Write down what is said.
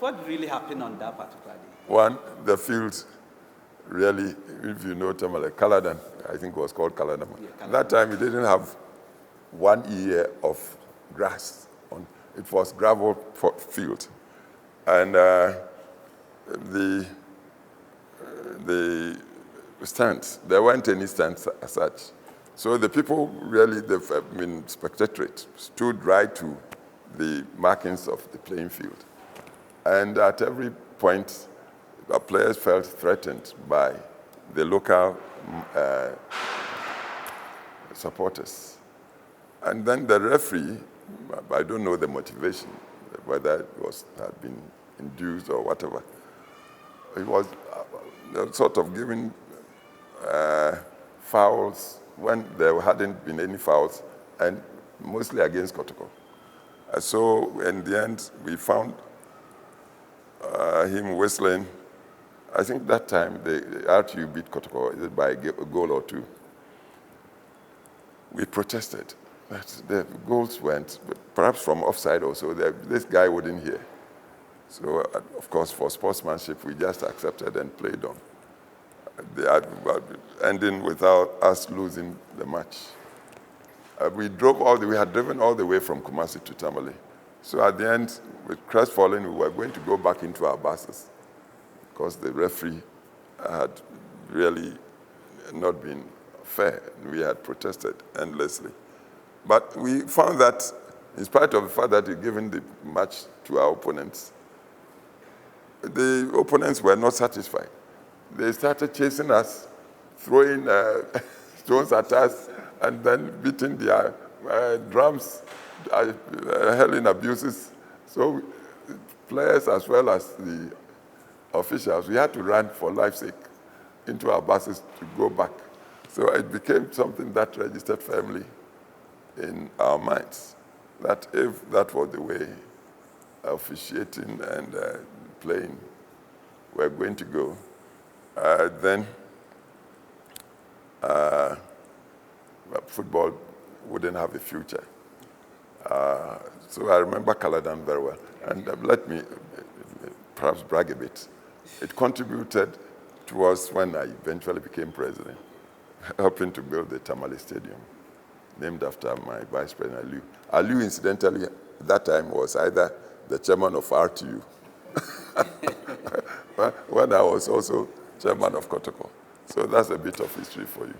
What really happened on that particular day? One, the field really, if you know Tamale, Kaladan, I think it was called Kaladan. Yeah, That time it didn't have 1 year of grass. It was gravel field. And the stands, there weren't any stands as such. So the people really, spectatorate, stood right to the markings of the playing field. And at every point, the players felt threatened by the local supporters. And then the referee, I don't know the motivation, whether it had been induced or whatever. It was sort of giving fouls when there hadn't been any fouls, and mostly against Kotoko. So in the end, we found him whistling. I think that time the RTU beat Kotoko by a goal or two. We protested that the goals went, perhaps from offside also, this guy wouldn't hear. So, of course, for sportsmanship, we just accepted and played on. Ending without us losing the match. We had driven all the way from Kumasi to Tamale. So at the end, with crestfallen, we were going to go back into our buses because the referee had really not been fair. We had protested endlessly. But we found that, in spite of the fact that we'd given the match to our opponents, the opponents were not satisfied. They started chasing us, throwing stones at us, and then beating their drums, hurling abuses. So players as well as the officials, we had to run for life's sake into our buses to go back. So it became something that registered firmly in our minds, that if that was the way officiating and playing were going to go, then football wouldn't have a future. So I remember Kaladan very well. And let me perhaps brag a bit. It contributed towards when I eventually became president, helping to build the Tamale Stadium, named after my vice president, Aliu. Aliu, incidentally, at that time was either the chairman of RTU, when I was also chairman of Kotoko. So that's a bit of history for you.